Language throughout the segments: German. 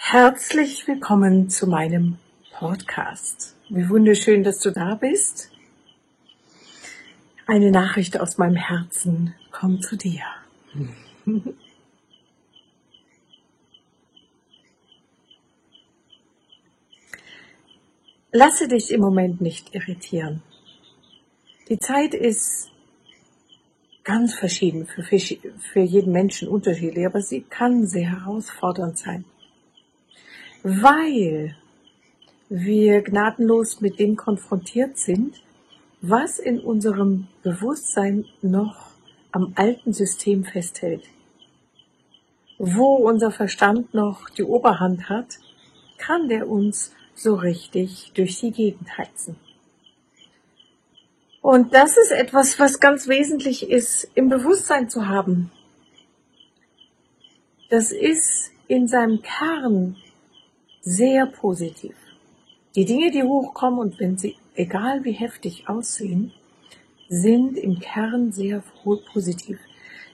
Herzlich willkommen zu meinem Podcast. Wie wunderschön, dass du da bist. Eine Nachricht aus meinem Herzen kommt zu dir. Lasse dich im Moment nicht irritieren. Die Zeit ist ganz verschieden, für jeden Menschen unterschiedlich, aber sie kann sehr herausfordernd sein, weil wir gnadenlos mit dem konfrontiert sind, was in unserem Bewusstsein noch am alten System festhält. Wo unser Verstand noch die Oberhand hat, kann der uns so richtig durch die Gegend heizen. Und das ist etwas, was ganz wesentlich ist, im Bewusstsein zu haben. Das ist in seinem Kern sehr positiv. Die Dinge, die hochkommen, und wenn sie, egal wie heftig aussehen, sind im Kern sehr positiv.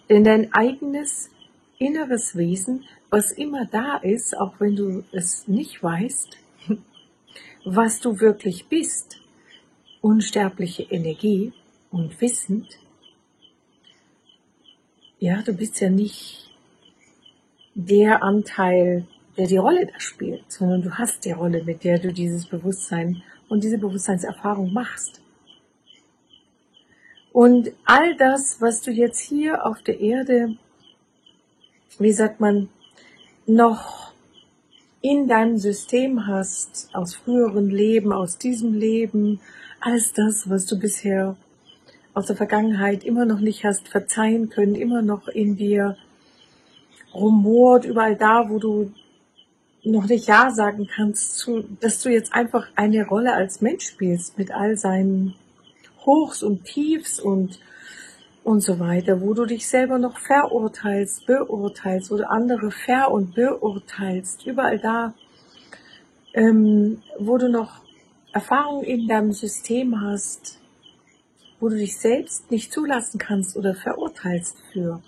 Denn dein eigenes inneres Wesen, was immer da ist, auch wenn du es nicht weißt, was du wirklich bist, unsterbliche Energie und wissend, ja, du bist ja nicht der Anteil, der die Rolle da spielt, sondern du hast die Rolle, mit der du dieses Bewusstsein und diese Bewusstseinserfahrung machst. Und all das, was du jetzt hier auf der Erde, wie sagt man, noch in deinem System hast, aus früheren Leben, aus diesem Leben, alles das, was du bisher aus der Vergangenheit immer noch nicht hast verzeihen können, immer noch in dir rumort, überall da, wo du noch nicht Ja sagen kannst, dass du jetzt einfach eine Rolle als Mensch spielst mit all seinen Hochs und Tiefs und so weiter, wo du dich selber noch verurteilst, beurteilst oder andere und beurteilst, überall da, wo du noch Erfahrungen in deinem System hast, wo du dich selbst nicht zulassen kannst oder verurteilst für.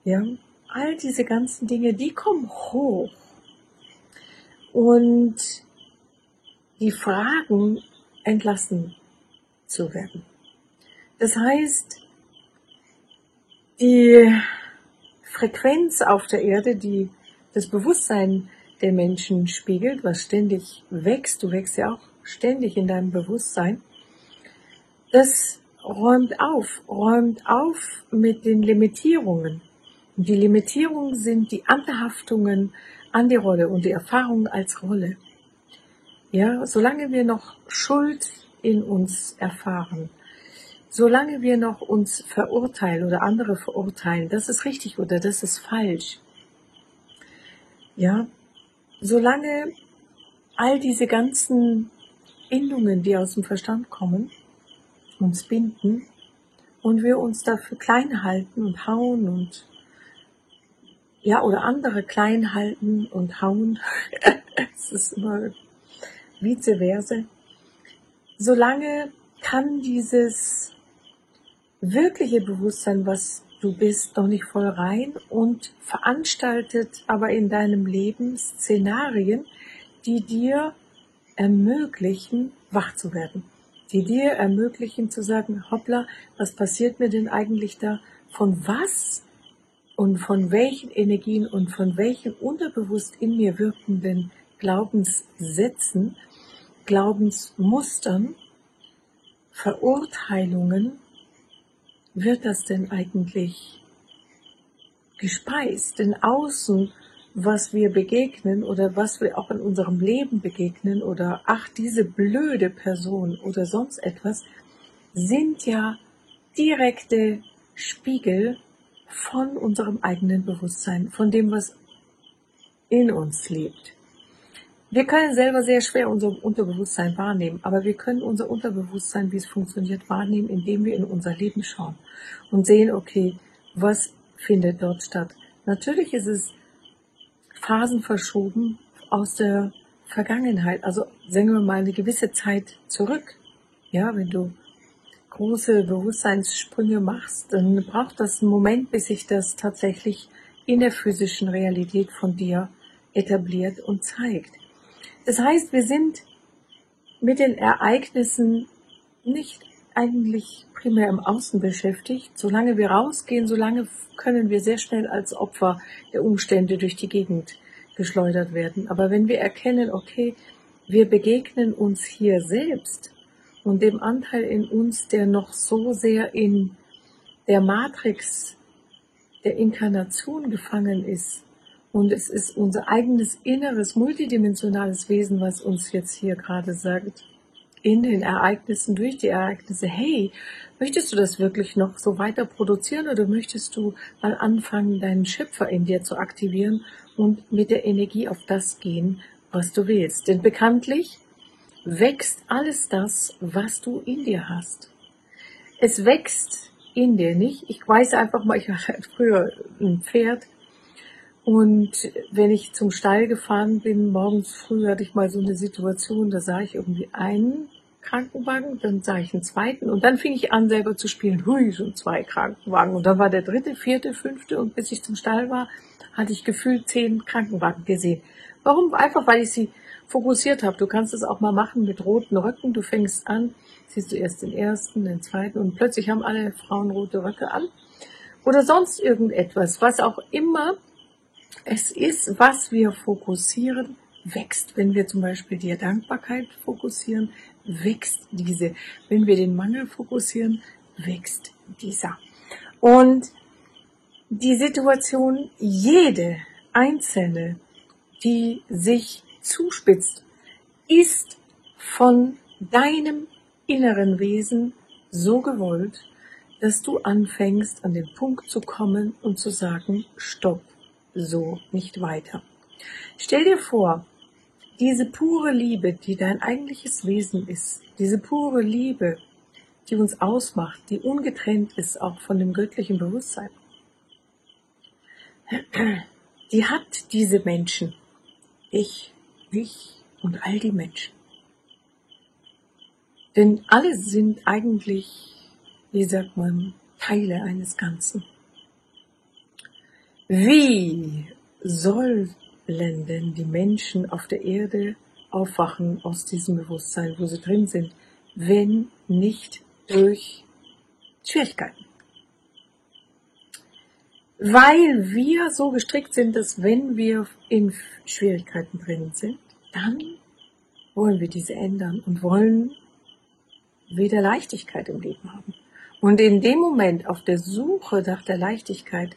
Ja, all diese ganzen Dinge, die kommen hoch. Und die Fragen entlassen zu werden. Das heißt, die Frequenz auf der Erde, die das Bewusstsein der Menschen spiegelt, was ständig wächst, du wächst ja auch ständig in deinem Bewusstsein, das räumt auf mit den Limitierungen. Und die Limitierungen sind die Anhaftungen an die Rolle und die Erfahrung als Rolle. Ja, solange wir noch Schuld in uns erfahren, solange wir noch uns verurteilen oder andere verurteilen, das ist richtig oder das ist falsch. Ja, solange all diese ganzen Bindungen, die aus dem Verstand kommen, uns binden und wir uns dafür klein halten und hauen und ja, oder andere klein halten und hauen. Es ist immer vice versa. Solange kann dieses wirkliche Bewusstsein, was du bist, noch nicht voll rein und veranstaltet aber in deinem Leben Szenarien, die dir ermöglichen, wach zu werden. Die dir ermöglichen zu sagen, hoppla, was passiert mir denn eigentlich da? Von was und von welchen Energien und von welchen unterbewusst in mir wirkenden Glaubenssätzen, Glaubensmustern, Verurteilungen wird das denn eigentlich gespeist? Denn außen, was wir begegnen oder was wir auch in unserem Leben begegnen oder ach, diese blöde Person oder sonst etwas, sind ja direkte Spiegel von unserem eigenen Bewusstsein, von dem, was in uns lebt. Wir können selber sehr schwer unser Unterbewusstsein wahrnehmen, aber wir können unser Unterbewusstsein, wie es funktioniert, wahrnehmen, indem wir in unser Leben schauen und sehen, okay, was findet dort statt. Natürlich ist es phasenverschoben aus der Vergangenheit, also sagen wir mal eine gewisse Zeit zurück. Ja, wenn du große Bewusstseinssprünge machst, dann braucht das einen Moment, bis sich das tatsächlich in der physischen Realität von dir etabliert und zeigt. Das heißt, wir sind mit den Ereignissen nicht eigentlich primär im Außen beschäftigt. Solange wir rausgehen, solange können wir sehr schnell als Opfer der Umstände durch die Gegend geschleudert werden. Aber wenn wir erkennen, okay, wir begegnen uns hier selbst und dem Anteil in uns, der noch so sehr in der Matrix der Inkarnation gefangen ist, und es ist unser eigenes inneres, multidimensionales Wesen, was uns jetzt hier gerade sagt, in den Ereignissen, durch die Ereignisse, hey, möchtest du das wirklich noch so weiter produzieren oder möchtest du mal anfangen, deinen Schöpfer in dir zu aktivieren und mit der Energie auf das gehen, was du willst? Denn bekanntlich wächst alles das, was du in dir hast. Es wächst in dir nicht. Ich weiß einfach mal, ich hatte früher ein Pferd und wenn ich zum Stall gefahren bin, morgens früh hatte ich mal so eine Situation, da sah ich irgendwie einen Krankenwagen, dann sah ich einen zweiten und dann fing ich an selber zu spielen. Hui, schon 2 Krankenwagen und dann war der 3., 4., 5. und bis ich zum Stall war, hatte ich gefühlt 10 Krankenwagen gesehen. Warum? Einfach, weil ich sie fokussiert habe. Du kannst es auch mal machen mit roten Röcken. Du fängst an, siehst du erst den ersten, den zweiten und plötzlich haben alle Frauen rote Röcke an. Oder sonst irgendetwas, was auch immer es ist, was wir fokussieren, wächst. Wenn wir zum Beispiel die Dankbarkeit fokussieren, wächst diese. Wenn wir den Mangel fokussieren, wächst dieser. Und die Situation, jede einzelne, die sich zuspitzt, ist von deinem inneren Wesen so gewollt, dass du anfängst, an den Punkt zu kommen und zu sagen, stopp, so nicht weiter. Stell dir vor, diese pure Liebe, die dein eigentliches Wesen ist, diese pure Liebe, die uns ausmacht, die ungetrennt ist auch von dem göttlichen Bewusstsein, die hat diese Menschen, ich und all die Menschen. Denn alle sind eigentlich, wie sagt man, Teile eines Ganzen. Wie sollen denn die Menschen auf der Erde aufwachen aus diesem Bewusstsein, wo sie drin sind, wenn nicht durch Schwierigkeiten? Weil wir so gestrickt sind, dass wenn wir in Schwierigkeiten drin sind, dann wollen wir diese ändern und wollen wieder Leichtigkeit im Leben haben. Und in dem Moment auf der Suche nach der Leichtigkeit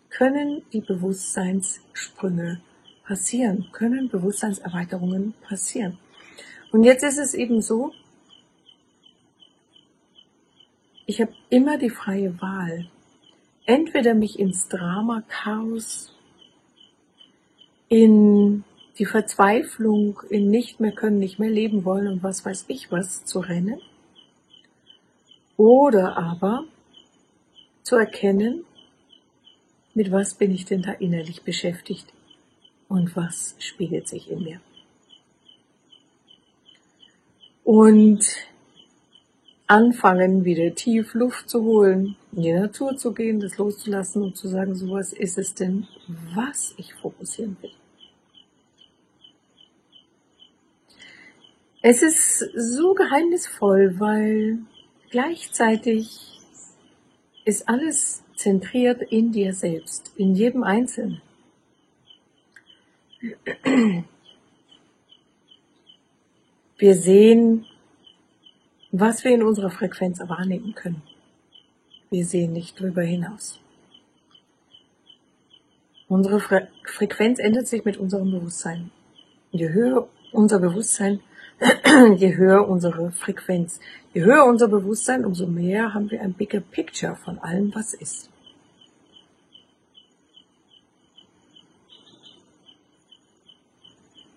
können die Bewusstseinssprünge passieren, können Bewusstseinserweiterungen passieren. Und jetzt ist es eben so, ich habe immer die freie Wahl, entweder mich ins Drama, Chaos, in die Verzweiflung, in nicht mehr können, nicht mehr leben wollen und was weiß ich was zu rennen, oder aber zu erkennen, mit was bin ich denn da innerlich beschäftigt und was spiegelt sich in mir. Und anfangen, wieder tief Luft zu holen, in die Natur zu gehen, das loszulassen und zu sagen, so was ist es denn, was ich fokussieren will. Es ist so geheimnisvoll, weil gleichzeitig ist alles zentriert in dir selbst, in jedem Einzelnen. Wir sehen, was wir in unserer Frequenz wahrnehmen können. Wir sehen nicht drüber hinaus. Unsere Frequenz ändert sich mit unserem Bewusstsein. Je höher unser Bewusstsein, je höher unsere Frequenz. Je höher unser Bewusstsein, umso mehr haben wir ein bigger picture von allem, was ist.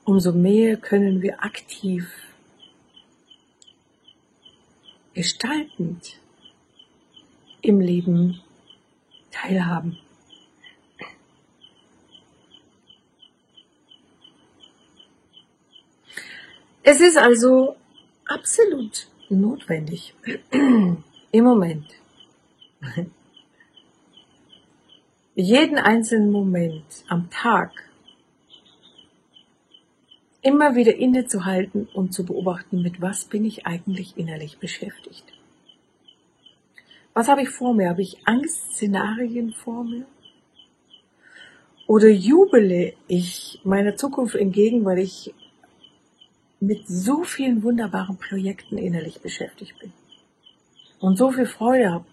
Umso mehr können wir aktiv, gestaltend im Leben teilhaben. Es ist also absolut notwendig, im Moment, jeden einzelnen Moment am Tag immer wieder innezuhalten und zu beobachten, mit was bin ich eigentlich innerlich beschäftigt. Was habe ich vor mir? Habe ich Angstszenarien vor mir? Oder jubele ich meiner Zukunft entgegen, weil ich mit so vielen wunderbaren Projekten innerlich beschäftigt bin und so viel Freude habe?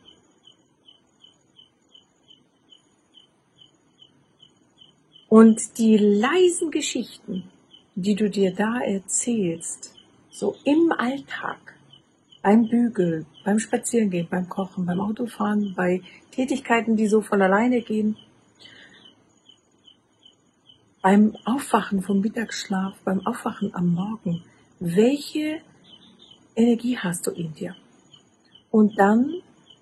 Und die leisen Geschichten, die du dir da erzählst, so im Alltag, beim Bügeln, beim Spazierengehen, beim Kochen, beim Autofahren, bei Tätigkeiten, die so von alleine gehen, beim Aufwachen vom Mittagsschlaf, beim Aufwachen am Morgen, welche Energie hast du in dir? Und dann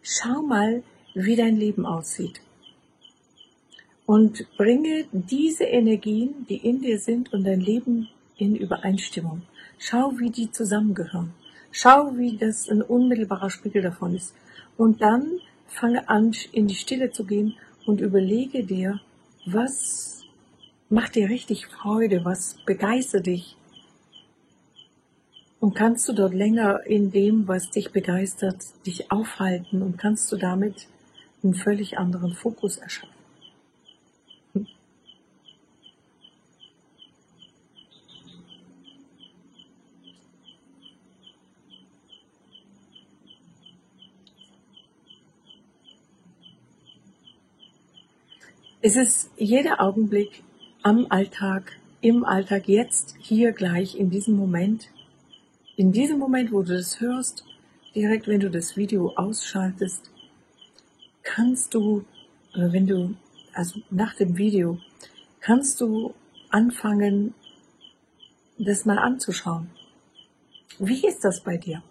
schau mal, wie dein Leben aussieht. Und bringe diese Energien, die in dir sind, und dein Leben in Übereinstimmung. Schau, wie die zusammengehören. Schau, wie das ein unmittelbarer Spiegel davon ist. Und dann fange an, in die Stille zu gehen und überlege dir, was macht dir richtig Freude, was begeistert dich. Und kannst du dort länger in dem, was dich begeistert, dich aufhalten und kannst du damit einen völlig anderen Fokus erschaffen. Es ist jeder Augenblick am Alltag, im Alltag, jetzt, hier, gleich, in diesem Moment, wo du das hörst, direkt wenn du das Video ausschaltest, kannst du, also nach dem Video, kannst du anfangen, das mal anzuschauen. Wie ist das bei dir?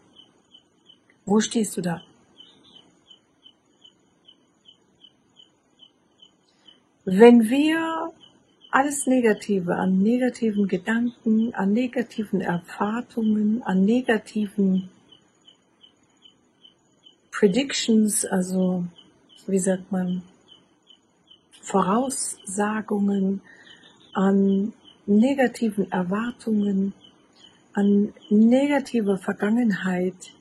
Wo stehst du da? Wenn wir alles Negative an negativen Gedanken, an negativen Erwartungen, an negativen Predictions, also wie sagt man, Voraussagungen, an negativen Erwartungen, an negativer Vergangenheit,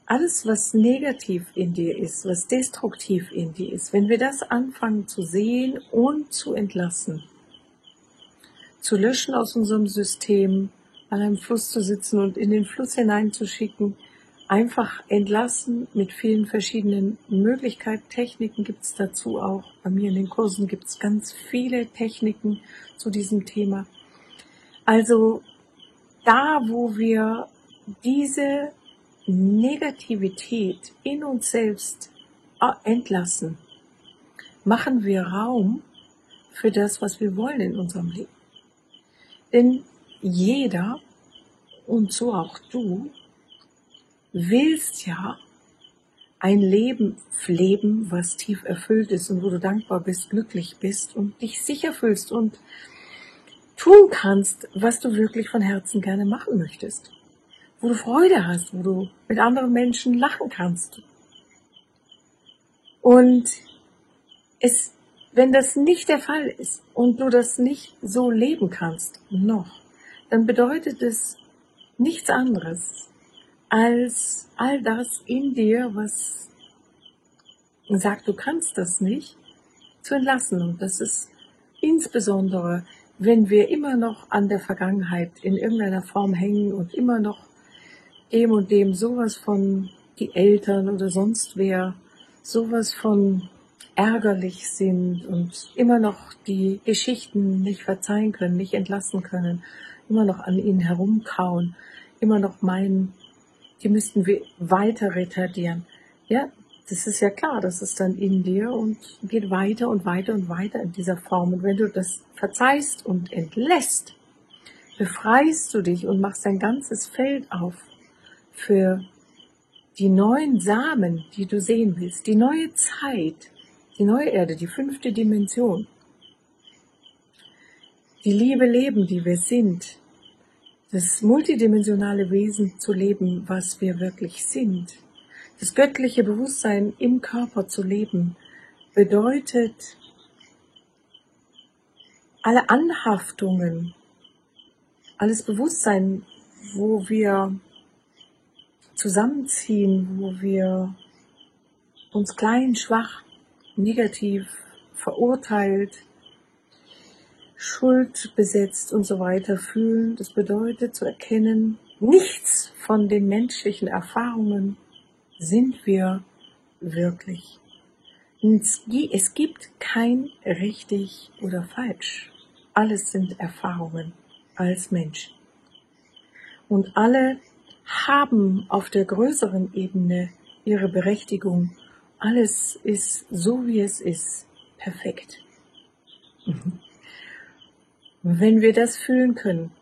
alles, was negativ in dir ist, was destruktiv in dir ist, wenn wir das anfangen zu sehen und zu entlassen, zu löschen aus unserem System, an einem Fluss zu sitzen und in den Fluss hineinzuschicken, einfach entlassen mit vielen verschiedenen Möglichkeiten. Techniken gibt es dazu auch. Bei mir in den Kursen gibt es ganz viele Techniken zu diesem Thema. Also da, wo wir diese Negativität in uns selbst entlassen, machen wir Raum für das, was wir wollen in unserem Leben. Denn jeder, und so auch du, willst ja ein Leben leben, was tief erfüllt ist und wo du dankbar bist, glücklich bist und dich sicher fühlst und tun kannst, was du wirklich von Herzen gerne machen möchtest. Wo du Freude hast, wo du mit anderen Menschen lachen kannst. Und wenn das nicht der Fall ist und du das nicht so leben kannst, dann bedeutet es nichts anderes als all das in dir, was sagt, du kannst das nicht, zu entlassen. Und das ist insbesondere, wenn wir immer noch an der Vergangenheit in irgendeiner Form hängen und immer noch dem und dem sowas von die Eltern oder sonst wer sowas von ärgerlich sind und immer noch die Geschichten nicht verzeihen können, nicht entlassen können, immer noch an ihnen herumkauen, immer noch meinen, die müssten wir weiter retardieren. Ja, das ist ja klar, das ist dann in dir und geht weiter und weiter und weiter in dieser Form. Und wenn du das verzeihst und entlässt, befreist du dich und machst dein ganzes Feld auf für die neuen Samen, die du sehen willst, die neue Zeit, die neue Erde, die 5. Dimension, die Liebe leben, die wir sind, das multidimensionale Wesen zu leben, was wir wirklich sind, das göttliche Bewusstsein im Körper zu leben, bedeutet, alle Anhaftungen alles Bewusstsein, wo wir zusammenziehen, wo wir uns klein, schwach, negativ, verurteilt, schuldbesetzt und so weiter fühlen. Das bedeutet zu erkennen, nichts von den menschlichen Erfahrungen sind wir wirklich. Es gibt kein richtig oder falsch. Alles sind Erfahrungen als Mensch. Und alle haben auf der größeren Ebene ihre Berechtigung. Alles ist so, wie es ist, perfekt. Wenn wir das fühlen können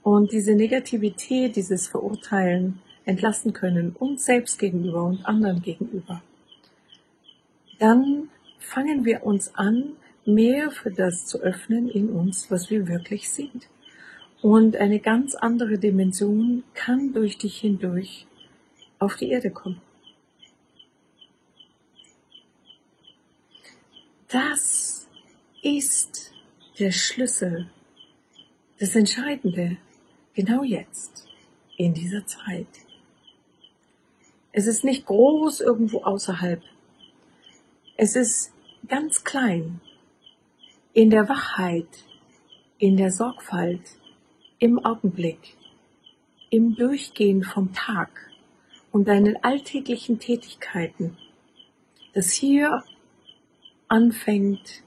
und diese Negativität, dieses Verurteilen entlassen können, uns selbst gegenüber und anderen gegenüber, dann fangen wir uns an, mehr für das zu öffnen in uns, was wir wirklich sind. Und eine ganz andere Dimension kann durch dich hindurch auf die Erde kommen. Das ist der Schlüssel, das Entscheidende, genau jetzt, in dieser Zeit. Es ist nicht groß irgendwo außerhalb. Es ist ganz klein, in der Wachheit, in der Sorgfalt, im Augenblick, im Durchgehen vom Tag und deinen alltäglichen Tätigkeiten, das hier anfängt,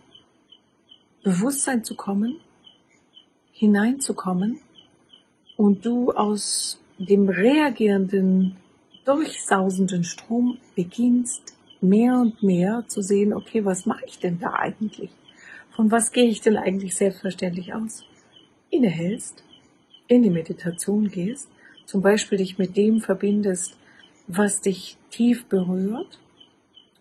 Bewusstsein zu kommen, hineinzukommen und du aus dem reagierenden, durchsausenden Strom beginnst, mehr und mehr zu sehen, okay, was mache ich denn da eigentlich? Von was gehe ich denn eigentlich selbstverständlich aus? Innehältst, in die Meditation gehst, zum Beispiel dich mit dem verbindest, was dich tief berührt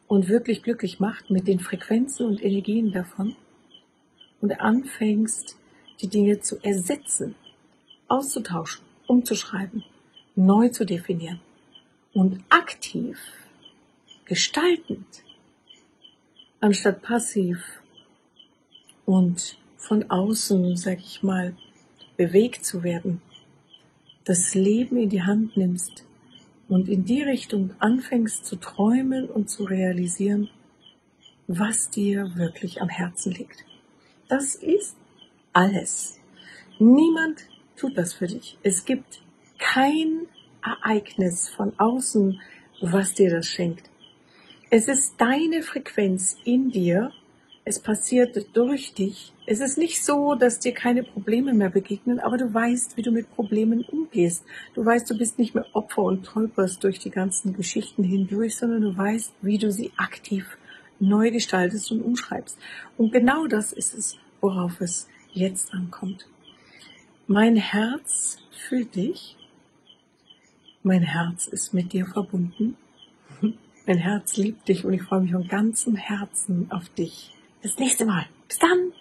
und wirklich glücklich macht, mit den Frequenzen und Energien davon, und anfängst, die Dinge zu ersetzen, auszutauschen, umzuschreiben, neu zu definieren und aktiv, gestaltend, anstatt passiv und von außen, sag ich mal, bewegt zu werden, das Leben in die Hand nimmst und in die Richtung anfängst zu träumen und zu realisieren, was dir wirklich am Herzen liegt. Das ist alles. Niemand tut das für dich. Es gibt kein Ereignis von außen, was dir das schenkt. Es ist deine Frequenz in dir. Es passiert durch dich. Es ist nicht so, dass dir keine Probleme mehr begegnen, aber du weißt, wie du mit Problemen umgehst. Du weißt, du bist nicht mehr Opfer und tolperst durch die ganzen Geschichten hindurch, sondern du weißt, wie du sie aktiv neu gestaltest und umschreibst. Und genau das ist es, worauf es jetzt ankommt. Mein Herz fühlt dich. Mein Herz ist mit dir verbunden. Mein Herz liebt dich und ich freue mich von ganzem Herzen auf dich. Bis nächste Mal. Bis dann.